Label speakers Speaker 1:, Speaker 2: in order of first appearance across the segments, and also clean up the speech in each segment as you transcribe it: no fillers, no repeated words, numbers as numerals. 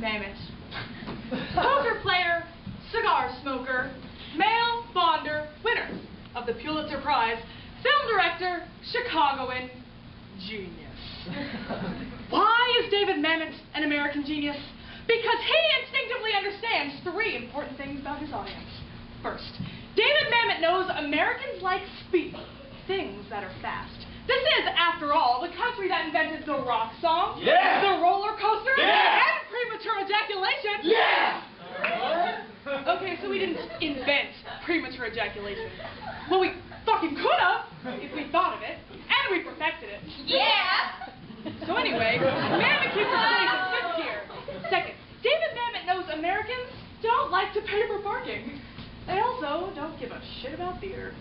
Speaker 1: Mamet. Poker player, cigar smoker, male bonder, winner of the Pulitzer Prize, film director, Chicagoan, genius. Why is David Mamet an American genius? Because he instinctively understands three important things about his audience. First, David Mamet knows Americans like speed, things that are fast. This is, after all, the country that invented the rock song, the roller coaster, and premature ejaculation. Okay, so we didn't invent premature ejaculation. Well, we fucking could have, if we thought of it, and we perfected it. So anyway, Mamet keeps us safe in fifth gear. Second, David Mamet knows Americans don't like to pay for parking. They also don't give a shit about theater.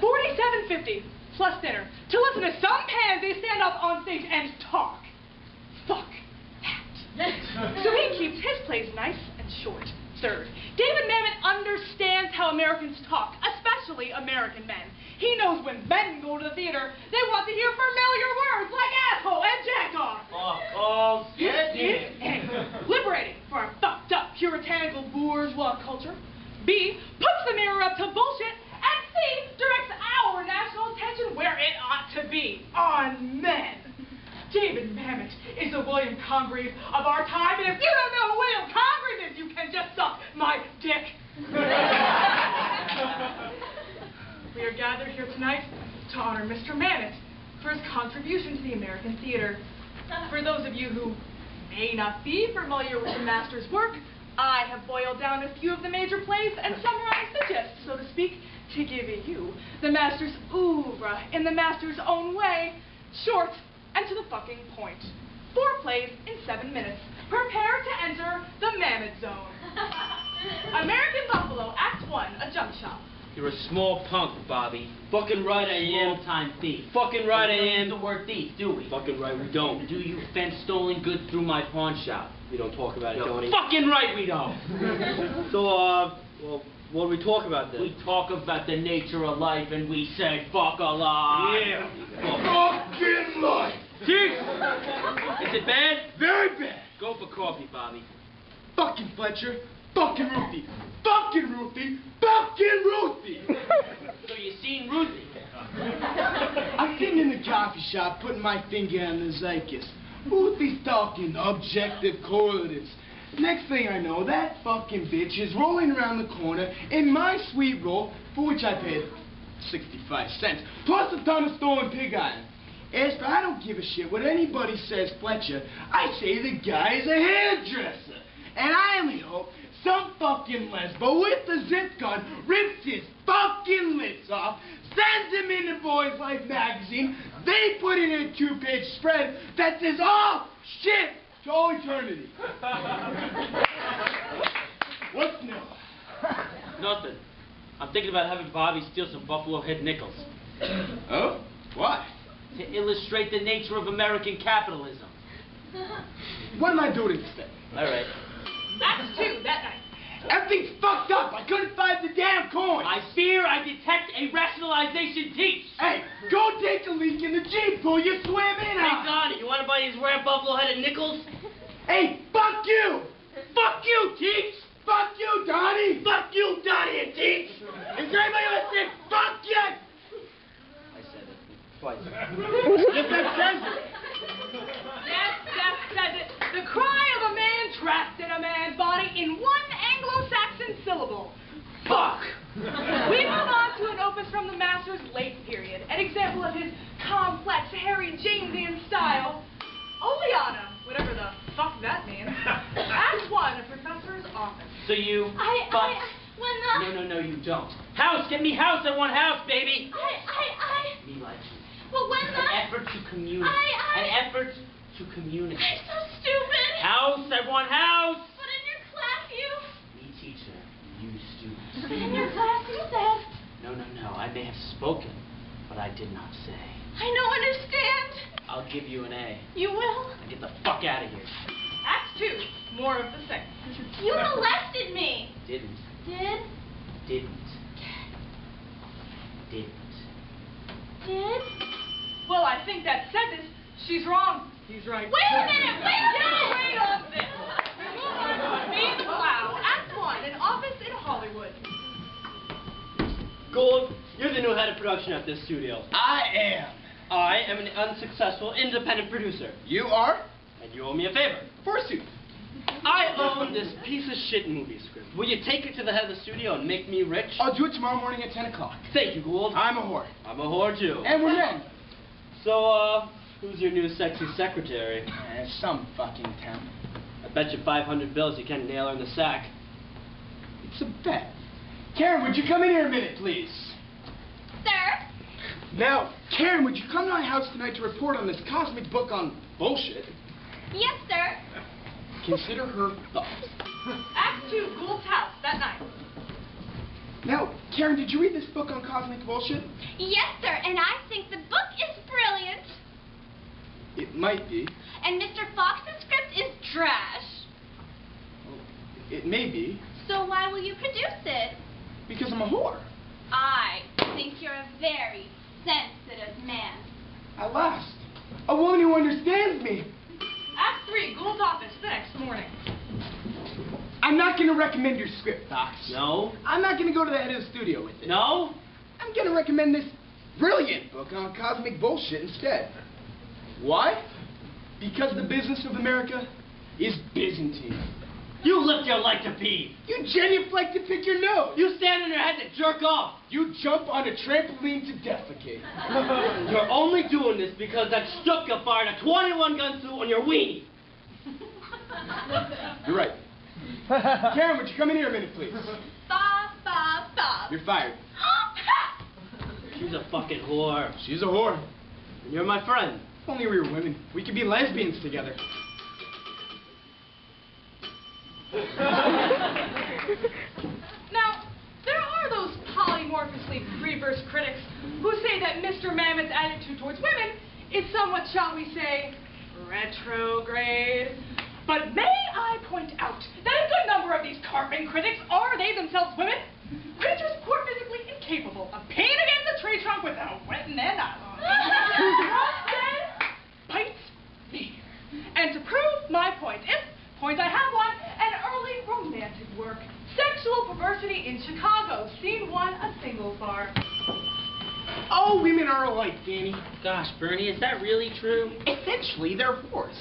Speaker 1: $47.50 plus dinner to listen to some pansy stand up on stage and talk. Fuck that. So he keeps his plays nice and short. Third, David Mamet understands how Americans talk, especially American men. He knows when men go to the theater, they want to hear familiar words like asshole and jack off.
Speaker 2: Oh,
Speaker 1: A, liberating for our fucked up puritanical bourgeois culture. B, puts the mirror up to bullshit. And C, directs our national attention where it ought to be, on men. David Mamet is the William Congreve of our time, and if you don't know who William Congreve is, you can just suck my dick. We are gathered here tonight to honor Mr. Mamet for his contribution to the American theater. For those of you who may not be familiar with the master's work, I have boiled down a few of the major plays and summarized the gist, so to speak, to give you the master's oeuvre in the master's own way, short and to the fucking point. 4 plays in 7 minutes. Prepare to enter the Mamet Zone. American Buffalo, Act 1, a jump shot.
Speaker 2: You're a small punk, Bobby.
Speaker 3: Fucking right I am.
Speaker 2: Small-time thief.
Speaker 3: Fucking right I am.
Speaker 2: We don't use the word thief, do we?
Speaker 3: Fucking right we don't.
Speaker 2: Do you fence stolen goods through my pawn shop?
Speaker 3: We don't talk about it,
Speaker 2: You're
Speaker 3: Tony.
Speaker 2: fucking right we don't.
Speaker 3: So, well, what do we talk about then?
Speaker 2: We talk about the nature of life and we say fuck a lot.
Speaker 4: Yeah. Fucking life.
Speaker 2: Is it bad?
Speaker 4: Very bad.
Speaker 2: Go for coffee, Bobby.
Speaker 4: Fucking Fletcher. Fucking Ruthie. Fucking Ruthie. Fucking Ruthie.
Speaker 2: So you seen Ruthie?
Speaker 4: I'm sitting in the coffee shop putting my finger on the zeitgeist. Ruthie's talking objective correlatives. Next thing I know, that fucking bitch is rolling around the corner in my sweet roll, for which I paid 65 cents, plus a ton of stolen pig iron. As for I don't give a shit what anybody says Fletcher, I say the guy is a hairdresser. And I only hope some fucking lesbo with a zip gun rips his fucking lips off, sends him into Boys Life magazine, they put it in a 2-page spread that says, oh, shit, to all eternity. What's new?
Speaker 2: Nothing. I'm thinking about having Bobby steal some Buffalo Head nickels.
Speaker 4: Oh? Why?
Speaker 2: To illustrate the nature of American capitalism.
Speaker 4: What am I doing instead?
Speaker 2: All right.
Speaker 1: Act 2, that night.
Speaker 4: Everything's fucked up. I couldn't find the damn coin.
Speaker 2: I fear I detect a rationalization teach.
Speaker 4: Hey, go take a leak in the Jeep pool you swam in.
Speaker 2: Hey, Donnie, you want to buy these rare buffalo-headed nickels?
Speaker 4: Hey, fuck you.
Speaker 2: Fuck you, Teach.
Speaker 4: Fuck you, Donnie.
Speaker 2: Fuck you, Donnie and Teach.
Speaker 4: Is anybody listening? Fuck you.
Speaker 3: I said it. Twice.
Speaker 4: Yes, that says it.
Speaker 1: Yes, that says it. The cry of a man trapped in a man's body in one Anglo-Saxon syllable. Fuck! We move on to an opus from the master's late period, an example of his complex, Harry Jamesian style. Oleana, whatever the fuck that means. Act 1, a professor's office.
Speaker 2: So you... No, you don't. House! Get me house! I want house, baby! Me like you.
Speaker 5: Well, when
Speaker 2: An effort to communicate. An effort to communicate.
Speaker 5: I'm so stupid.
Speaker 2: House! I want house!
Speaker 5: But in your class, you...
Speaker 2: Me teacher, you student.
Speaker 5: In your class, you said...
Speaker 2: No. I may have spoken, but I did not say.
Speaker 5: I don't understand.
Speaker 2: I'll give you an A.
Speaker 5: You will?
Speaker 2: Now get the fuck out of here.
Speaker 1: Act 2, more of the same.
Speaker 5: You molested me.
Speaker 2: Didn't.
Speaker 5: Did?
Speaker 2: Didn't.
Speaker 1: Well, I think that said this. She's wrong. He's right.
Speaker 5: Wait a minute, wait a minute.
Speaker 1: Wait on this.
Speaker 3: Gold, you're the new head of production at this studio.
Speaker 4: I am.
Speaker 3: I am an unsuccessful independent producer.
Speaker 4: You are?
Speaker 3: And you owe me a favor.
Speaker 4: Forsooth.
Speaker 3: I own this piece of shit movie script. Will you take it to the head of the studio and make me rich?
Speaker 4: I'll do it tomorrow morning at 10 o'clock.
Speaker 3: Thank you, Gould.
Speaker 4: I'm a whore.
Speaker 3: I'm a whore, too.
Speaker 4: And we're men.
Speaker 3: So, who's your new sexy secretary?
Speaker 4: Some fucking temp.
Speaker 3: I bet you 500 bills you can't nail her in the sack.
Speaker 4: It's a bet. Karen, would you come in here a minute, please?
Speaker 5: Sir?
Speaker 4: Now, Karen, would you come to my house tonight to report on this cosmic book on bullshit?
Speaker 5: Yes, sir.
Speaker 4: Consider her thoughts.
Speaker 1: Act 2, Gould's house, that night.
Speaker 4: Now, Karen, did you read this book on cosmic bullshit?
Speaker 5: Yes, sir, and I think the book is brilliant.
Speaker 4: It might be.
Speaker 5: And Mr. Fox's script is trash.
Speaker 4: Well, it may be.
Speaker 5: So why will you produce it?
Speaker 4: Because I'm a whore.
Speaker 5: I think you're a very sensitive man.
Speaker 4: At last. A woman who understands me.
Speaker 1: Act 3, Gould's office, the next morning.
Speaker 4: I'm not going to recommend your script, Fox.
Speaker 3: No?
Speaker 4: I'm not going to go to the head of the studio with it.
Speaker 3: No?
Speaker 4: I'm going to recommend this brilliant book on cosmic bullshit instead. Why? Because the business of America is Byzantine.
Speaker 3: You lift your leg to pee.
Speaker 4: You genuflect to pick your nose.
Speaker 3: You stand on your head to jerk off.
Speaker 4: You jump on a trampoline to defecate.
Speaker 3: You're only doing this because that Stuka fired a 21-gun salute on your weenie.
Speaker 4: You're right. Karen, would you come in here a minute, please?
Speaker 5: Bob, Bob, Bob.
Speaker 4: You're fired.
Speaker 3: She's a fucking whore.
Speaker 4: She's a whore.
Speaker 3: And you're my friend.
Speaker 4: If only we were women. We could be lesbians together.
Speaker 1: Now, there are those polymorphously reverse critics who say that Mr. Mammoth's attitude towards women is somewhat, shall we say, retrograde. But may I point out that a good number of these carping critics are they themselves women? Creatures who are physically incapable of peeing against a tree trunk without wetting their nylon. Instead, bites me. And to prove my point, I have one, an early romantic work. Sexual Perversity in Chicago, Scene 1, a singles bar.
Speaker 4: All women are alike, Danny.
Speaker 2: Gosh, Bernie, is that really true?
Speaker 4: Essentially, they're whores.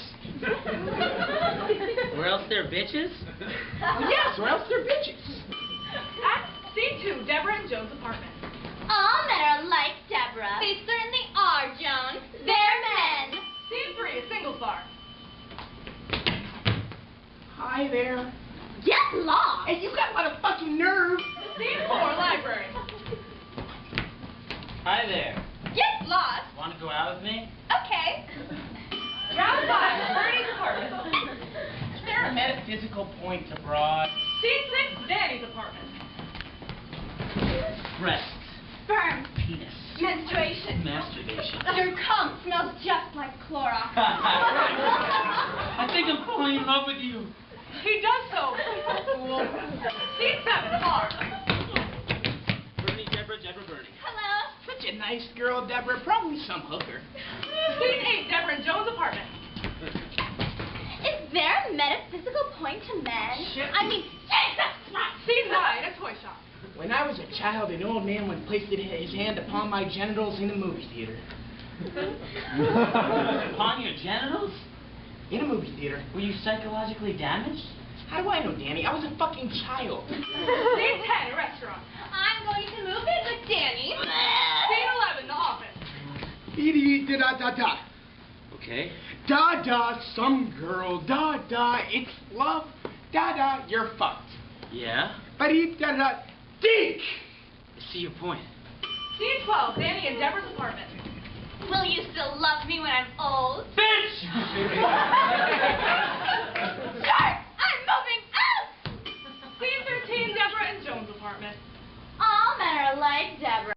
Speaker 2: Or else they're bitches?
Speaker 4: Yes, or else they're bitches.
Speaker 1: Scene 2, Deborah and Joan's apartment.
Speaker 5: All men are like Deborah. They certainly are, Joan. They're men.
Speaker 1: Scene 3, a singles bar.
Speaker 4: Hi there.
Speaker 5: Get lost.
Speaker 4: Hey, you got a lot of fucking nerve.
Speaker 1: Scene 4, library.
Speaker 2: Hi there.
Speaker 5: Get lost.
Speaker 2: Want to go out with me?
Speaker 5: Okay.
Speaker 1: Round 5, Bernie's apartment.
Speaker 2: Is there a metaphysical point to broad?
Speaker 1: Scene 6, Danny's apartment.
Speaker 2: Breasts.
Speaker 5: Sperm.
Speaker 2: Penis.
Speaker 5: Menstruation.
Speaker 2: Masturbation.
Speaker 5: Your cum smells just like Clorox.
Speaker 2: I think I'm falling in love with you.
Speaker 1: He does so. Fool. Scene 7, bar.
Speaker 3: Bernie, Deborah, Bernie.
Speaker 5: Hello.
Speaker 4: Such a nice girl, Deborah. Probably some hooker.
Speaker 1: Scene 8, Deborah and Joan's apartment.
Speaker 5: Is there a metaphysical point to men?
Speaker 1: Shit.
Speaker 5: I mean, Jesus Christ.
Speaker 1: Scene 9, a toy shop.
Speaker 4: When I was a child, an old man would place his hand upon my genitals in a movie theater.
Speaker 2: Upon your genitals?
Speaker 4: In a movie theater.
Speaker 2: Were you psychologically damaged?
Speaker 4: How do I know, Danny? I was a fucking child.
Speaker 1: Scene 10, a restaurant.
Speaker 5: I'm going to move in with Danny.
Speaker 1: Scene 11, the office.
Speaker 4: Da-da-da-da.
Speaker 3: Okay.
Speaker 4: Da-da, some girl. Da-da, it's love. Da-da, you're fucked.
Speaker 3: Yeah?
Speaker 4: Ba-dee-da-da, dink!
Speaker 3: I see your point.
Speaker 1: Scene 12, Danny and Deborah's apartment.
Speaker 5: Will you still love me when I'm old?
Speaker 3: Bitch!
Speaker 5: Sure, I'm moving out!
Speaker 1: Scene 13, Deborah and Joan's apartment.
Speaker 5: All men are like Deborah.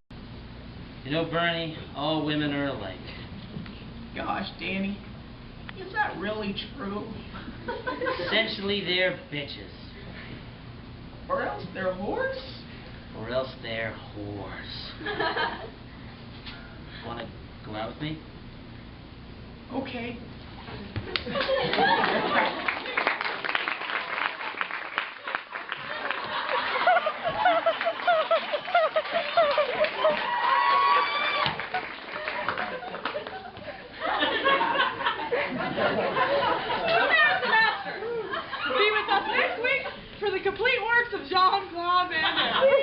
Speaker 2: You know, Bernie, all women are alike.
Speaker 4: Gosh, Danny, is that really true?
Speaker 2: Essentially, they're bitches.
Speaker 4: Or else they're whores?
Speaker 2: Or else they're whores. Want to go out with me?
Speaker 4: Okay.
Speaker 1: works of Jean-Claude Van Damme.